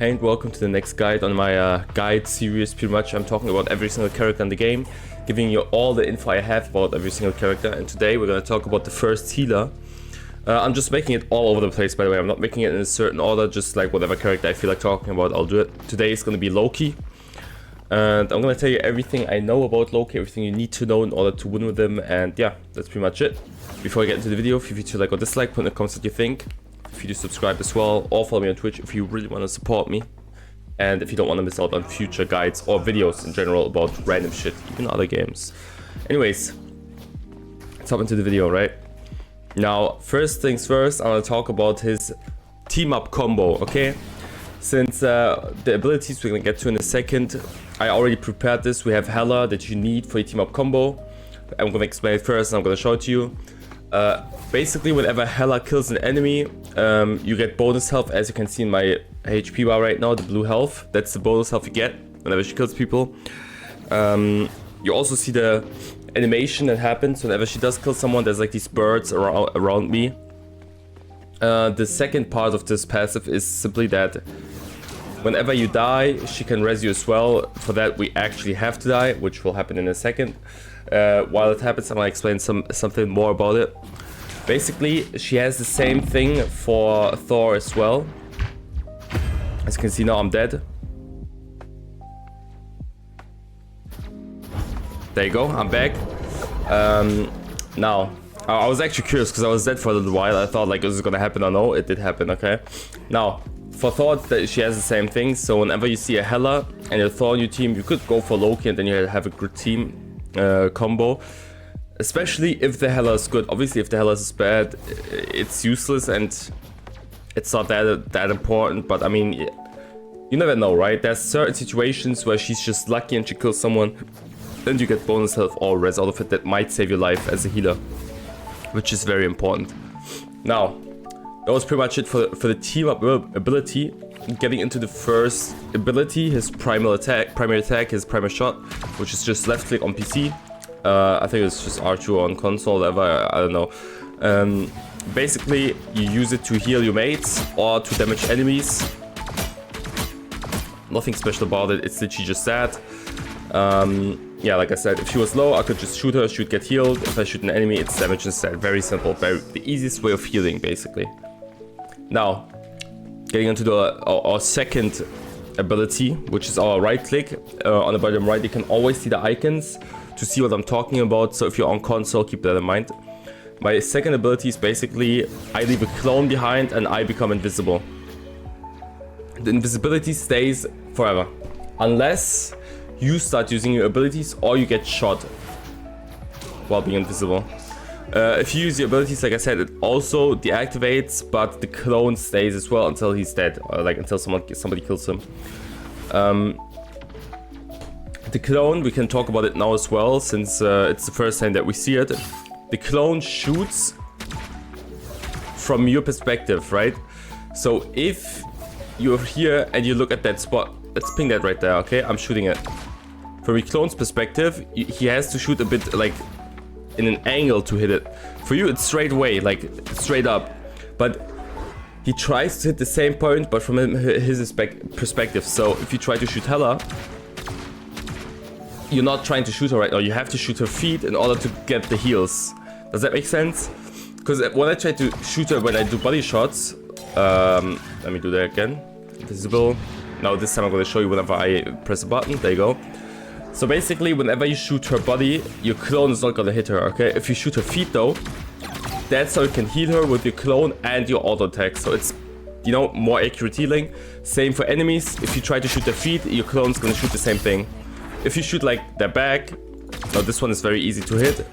And welcome to the next guide on my guide series. Pretty much I'm talking about every single character in the game, giving you all the info I have about every single character. And today we're going to talk about the first healer. I'm just making it all over the place, by the way. I'm not making it in a certain order, just like whatever character I feel like talking about, I'll do it. Today is going to be Loki. And I'm going to tell you everything I know about Loki, everything you need to know in order to win with him. And yeah, that's pretty much it. Before I get into the video, feel free to like or dislike, put in the comments what you think. If you do subscribe as well, or follow me on Twitch if you really want to support me. And if you don't want to miss out on future guides or videos in general about random shit, even other games. Anyways, let's hop into the video, right? Now, first things first, I want to talk about his team-up combo, okay? Since the abilities we're going to get to in a second, I already prepared this. We have Hela that you need for your team-up combo. I'm going to explain it first and I'm going to show it to you. Basically, whenever Hela kills an enemy, you get bonus health, as you can see in my HP bar right now, the blue health. That's the bonus health you get whenever she kills people. You also see the animation that happens whenever she does kill someone. There's like these birds around me. The second part of this passive is simply that whenever you die, she can res you as well. For that, we actually have to die, which will happen in a second. While it happens, I'm gonna explain something more about it. Basically, she has the same thing for Thor as well. As you can see now, I'm dead. There you go, I'm back. Now, I was actually curious because I was dead for a little while. I thought like, is it gonna happen or no? It did happen, okay? Now, for Thor, she has the same thing. So whenever you see a Hela and a Thor on your team, you could go for Loki and then you have a good team combo. Especially if the Hela is good. Obviously, if the Hela is bad, it's useless and it's not that important. But I mean, you never know, right? There's certain situations where she's just lucky and she kills someone, and you get bonus health or res out of it that might save your life as a healer, which is very important. Now, that was pretty much it for the team up ability. Getting into the first ability, his primary attack, his primary shot, which is just left click on PC. I think it's just R2 on console, whatever, I don't know. Basically, you use it to heal your mates or to damage enemies. Nothing special about it, it's literally just that. Yeah, like I said, if she was low, I could just shoot her, she'd get healed. If I shoot an enemy, it's damage instead. Very simple, the easiest way of healing, basically. Now, getting into our second ability, which is our right click. On the bottom right, you can always see the icons to see what I'm talking about. So if you're on console, keep that in mind. My second ability is basically, I leave a clone behind and I become invisible. The invisibility stays forever, unless you start using your abilities or you get shot while being invisible. If you use your abilities, like I said, it also deactivates, but the clone stays as well until he's dead, or like until somebody kills him. The clone, we can talk about it now as well, since it's the first time that we see it. The clone shoots from your perspective, right? So if you're here and you look at that spot, let's ping that right there, okay? I'm shooting it. From your clone's perspective, he has to shoot a bit like in an angle to hit it. For you, it's straight away, like straight up. But he tries to hit the same point, but from his perspective. So if you try to shoot Hela, you're not trying to shoot her right now. You have to shoot her feet in order to get the heals. Does that make sense? Because when I try to shoot her when I do body shots, let me do that again. Invisible. Now this time I'm going to show you whenever I press a button. There you go. So basically, whenever you shoot her body, your clone is not going to hit her, okay? If you shoot her feet though, that's how you can heal her with your clone and your auto attack. So it's, you know, more accurate healing. Same for enemies. If you try to shoot their feet, your clone's going to shoot the same thing. If you shoot like their back, now this one is very easy to hit.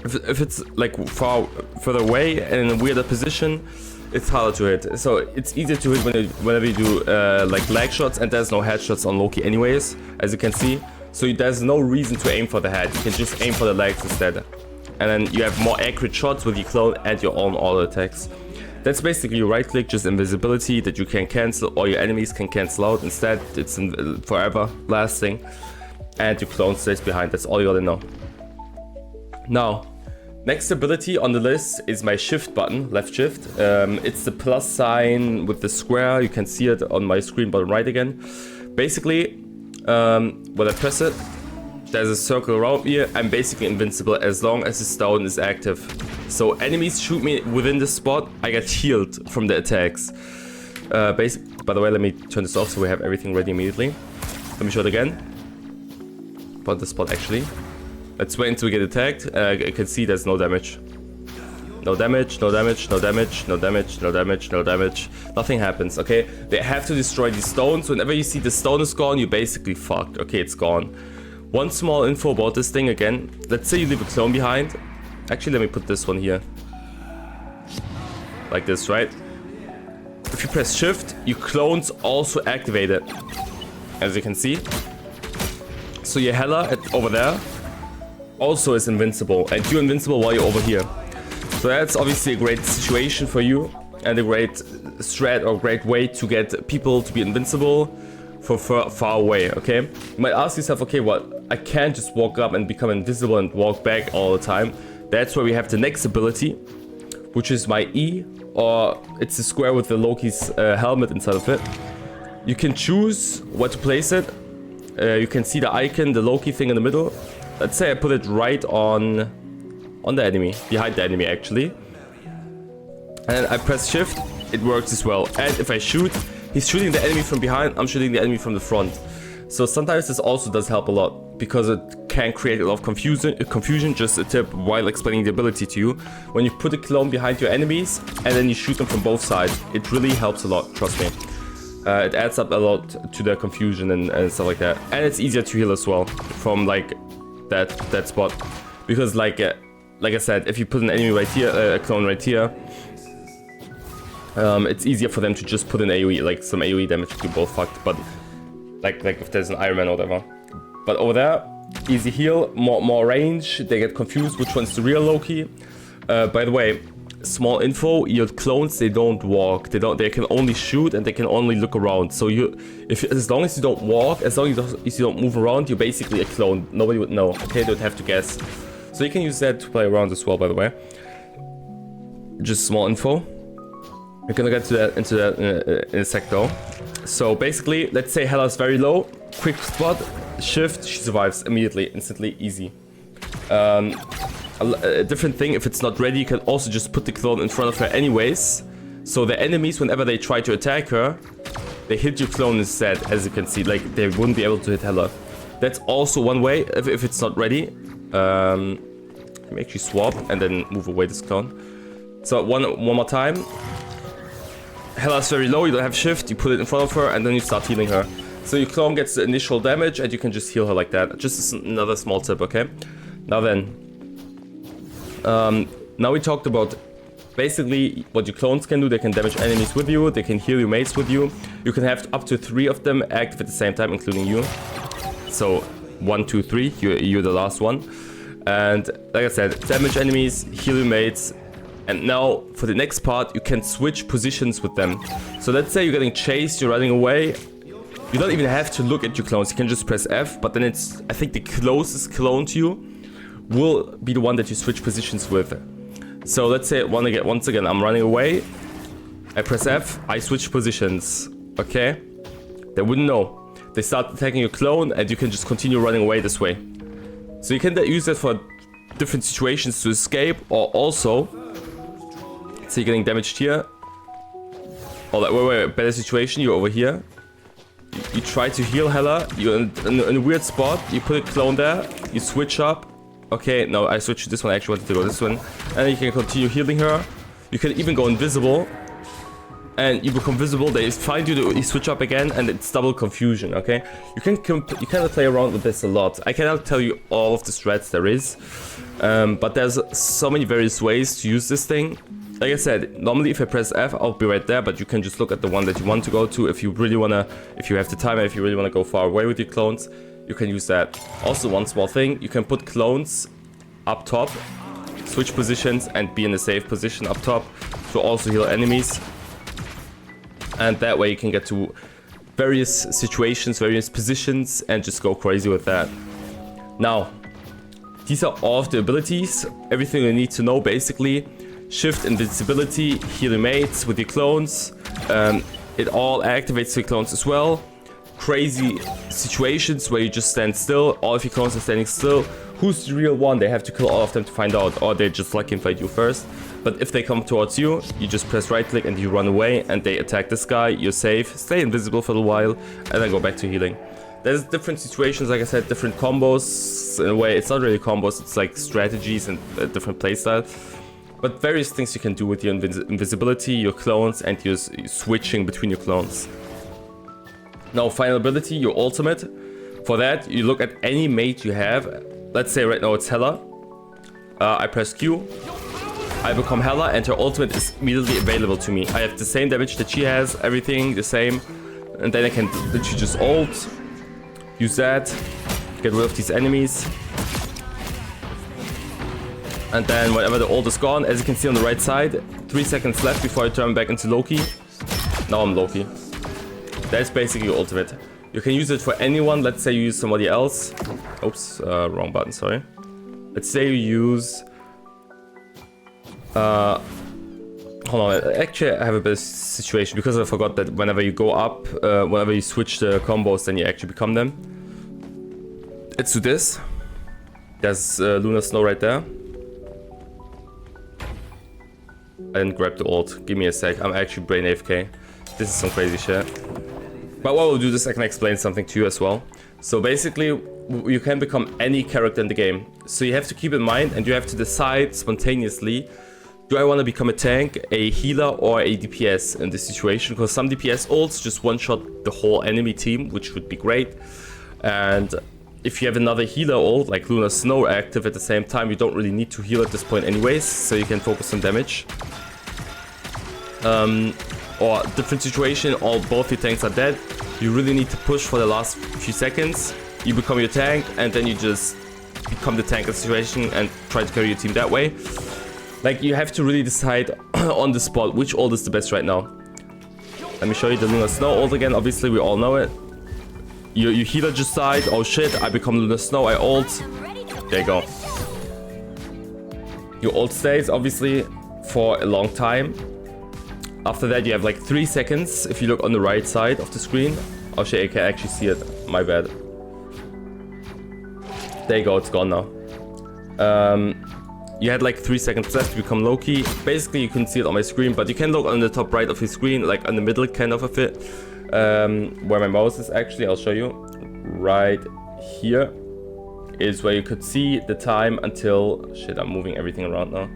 If it's like further away and in a weirder position, it's harder to hit. So it's easier to hit whenever you do like leg shots, and there's no headshots on Loki anyways, as you can see. So there's no reason to aim for the head. You can just aim for the legs instead. And then you have more accurate shots with your clone and your own auto attacks. That's basically your right click, just invisibility that you can cancel, or your enemies can cancel out instead. It's forever lasting. And your clone stays behind. That's all you gotta know. Now, Next ability on the list is my shift button, left shift. It's the plus sign with the square. You can see it on my screen bottom right again. Basically, when I press it, there's a circle around me. I'm basically invincible as long as the stone is active. So enemies shoot me within the spot, I get healed from the attacks. By the way, let me turn this off so we have everything ready immediately. Let me show it again. About the spot actually. Let's wait until we get attacked. You can see there's no damage. No damage, no damage, no damage, no damage, no damage, no damage. Nothing happens, okay? They have to destroy these stones. Whenever you see the stone is gone, you're basically fucked. Okay, it's gone. One small info about this thing again. Let's say you leave a clone behind. Actually, let me put this one here. Like this, right? If you press shift, your clones also activate it. As you can see. So your Hela over there also is invincible. And you're invincible while you're over here. So that's obviously a great situation for you. And a great strat or great way to get people to be invincible for far away, okay? You might ask yourself, okay, what? I can't just walk up and become invisible and walk back all the time. That's where we have the next ability, which is my E, or it's a square with the Loki's helmet inside of it. You can choose where to place it. You can see the icon, the Loki thing in the middle. Let's say I put it right on the enemy, behind the enemy actually. And I press shift, it works as well. And if I shoot, he's shooting the enemy from behind, I'm shooting the enemy from the front. So sometimes this also does help a lot, because it can create a lot of confusion. Just a tip while explaining the ability to you. When you put a clone behind your enemies, and then you shoot them from both sides, it really helps a lot, trust me. It adds up a lot to the confusion and stuff like that. And it's easier to heal as well, from like that spot. Because like I said, if you put an enemy right here, a clone right here, it's easier for them to just put an AoE, like some AoE damage to both fucked, but like if there's an Iron Man or whatever. But over there, easy heal, more range, they get confused which one's the real Loki. By the way, small info, your clones, they don't walk, they can only shoot and they can only look around. So as long as you don't walk, as long as you don't move around, you're basically a clone. Nobody would know, okay? They would have to guess. So you can use that to play around as well, by the way. Just small info. We're gonna get into that in a sec though. So basically, let's say Hela's very low, quick spot, shift, she survives immediately, instantly, easy. A different thing, if it's not ready, you can also just put the clone in front of her anyways. So the enemies, whenever they try to attack her, they hit your clone instead, as you can see. Like, they wouldn't be able to hit Hela. That's also one way, if it's not ready. Let me actually swap and then move away this clone. So one more time. Hela's very low, you don't have shift, you put it in front of her and then you start healing her. So your clone gets the initial damage and you can just heal her like that. Just another small tip, okay? Now then, now we talked about basically what your clones can do. They can damage enemies with you, they can heal your mates with you. You can have up to 3 of them active at the same time, including you. So 1, 2, 3, you're the last one. And like I said, damage enemies, heal your mates. And now, for the next part, you can switch positions with them. So let's say you're getting chased, you're running away. You don't even have to look at your clones, you can just press F. But then I think the closest clone to you will be the one that you switch positions with. So let's say, once again, I'm running away. I press F, I switch positions, okay? They wouldn't know. They start attacking your clone and you can just continue running away this way. So you can use that for different situations to escape, or also... So you're getting damaged here. Oh, wait, better situation, you're over here. You try to heal Hela, you're in a weird spot, you put a clone there, you switch up. Okay, no, I switched this one, I actually wanted to go this one. And then you can continue healing her. You can even go invisible. And you become visible, they find you, you switch up again, and it's double confusion, okay? You can play around with this a lot. I cannot tell you all of the strats there is. But there's so many various ways to use this thing. Like I said, normally if I press F, I'll be right there, but you can just look at the one that you want to go to. If you really wanna, if you have the time, and if you really wanna go far away with your clones, you can use that. Also, one small thing, you can put clones up top, switch positions, and be in a safe position up top to also heal enemies. And that way you can get to various situations, various positions, and just go crazy with that. Now, These are all of the abilities, everything you need to know basically. Shift, Invincibility, healing mates with your clones. It all activates your clones as well. Crazy situations where you just stand still, all of your clones are standing still. Who's the real one? They have to kill all of them to find out, or they just lucky and fight you first. But if they come towards you, you just press right click and you run away and they attack this guy, you're safe, stay invisible for a while, and then go back to healing. There's different situations, like I said, different combos. In a way, it's not really combos, it's like strategies and a different playstyle. But various things you can do with your invisibility, your clones, and your switching between your clones. Now, final ability, your ultimate. For that, you look at any mate you have. Let's say right now it's Hela. I press Q. I become Hela, and her ultimate is immediately available to me. I have the same damage that she has, everything the same. And then I can literally just ult. Use that. Get rid of these enemies. And then whenever the ult is gone, as you can see on the right side, 3 seconds left before I turn back into Loki. Now I'm Loki. That's basically your ultimate. You can use it for anyone. Let's say you use somebody else. Oops, wrong button, sorry. Let's say you use... hold on, actually I have a bit of situation because I forgot that whenever you go up, whenever you switch the combos, then you actually become them. Let's do this. There's Lunar Snow right there. I didn't grab the ult. Give me a sec. I'm actually brain AFK. This is some crazy shit. But while we'll do this, I can explain something to you as well. So basically, you can become any character in the game. So you have to keep in mind and you have to decide spontaneously, do I want to become a tank, a healer, or a DPS in this situation? Because some DPS ults just one-shot the whole enemy team, which would be great. And if you have another healer ult, like Lunar Snow active at the same time, you don't really need to heal at this point anyways, so you can focus on damage. Or different situation, both your tanks are dead. You really need to push for the last few seconds. You become your tank, and then you just become the tank in the situation and try to carry your team that way. Like, you have to really decide on the spot which ult is the best right now. Let me show you the Lunar Snow ult again. Obviously, we all know it. Your healer just died. Oh shit, I become Lunar Snow, I ult. There you go. Your ult stays, obviously, for a long time. After that, you have like 3 seconds. If you look on the right side of the screen. Oh shit, I can actually see it. My bad. There you go, it's gone now. You had like 3 seconds left to become Loki. Basically, you couldn't see it on my screen, but you can look on the top right of your screen, like on the middle kind of it. Where my mouse is actually, I'll show you. Right here is where you could see the time until... Shit, I'm moving everything around now.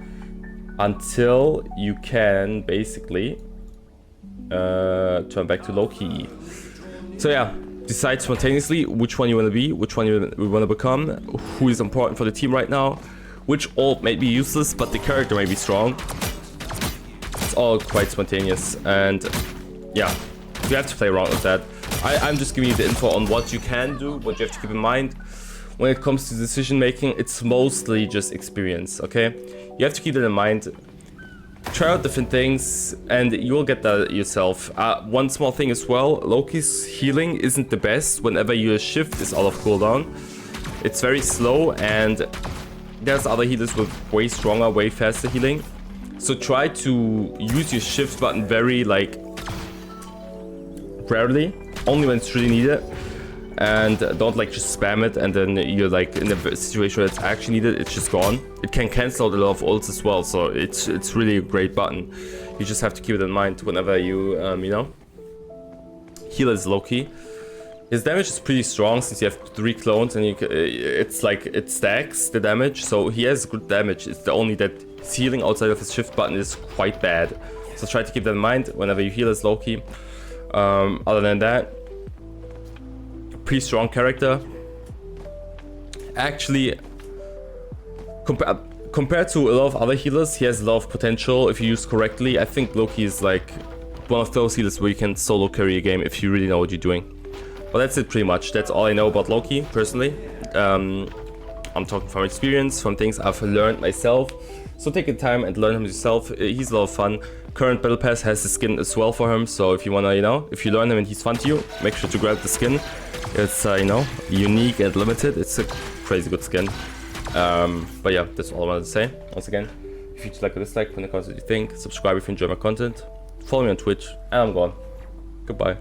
Until you can basically turn back to Loki. So yeah, decide spontaneously which one you want to be, which one you want to become, who is important for the team right now, which ult may be useless but the character may be strong. It's all quite spontaneous, and yeah, you have to play around with that. I'm just giving you the info on what you can do, what you have to keep in mind. When it comes to decision making, it's mostly just experience, okay? You have to keep that in mind. Try out different things and you'll get that yourself. One small thing as well, Loki's healing isn't the best whenever your shift is out of cooldown. It's very slow, and there's other healers with way stronger, way faster healing. So try to use your shift button very like rarely, only when it's really needed. And don't like just spam it and then you're like in a situation where it's actually needed, it's just gone. It can cancel out a lot of ults as well, so it's really a great button. You just have to keep it in mind whenever you you know, heal as Loki. His damage is pretty strong since you have 3 clones and it's like it stacks the damage, so he has good damage. It's the only that his healing outside of his shift button is quite bad. So try to keep that in mind whenever you heal as Loki. Other than that, pretty strong character. Actually, compared to a lot of other healers, he has a lot of potential if you use correctly. I think Loki is like one of those healers where you can solo carry a game if you really know what you're doing. But that's it pretty much. That's all I know about Loki, personally. I'm talking from experience, from things I've learned myself. So take your time and learn him yourself. He's a lot of fun. Current Battle Pass has the skin as well for him. So if you wanna, you know, if you learn him and he's fun to you, make sure to grab the skin. It's, you know, unique and limited. It's a crazy good skin. But yeah, that's all I wanted to say. Once again, if you like or dislike, put in the comments what you think. Subscribe if you enjoy my content. Follow me on Twitch, and I'm gone. Goodbye.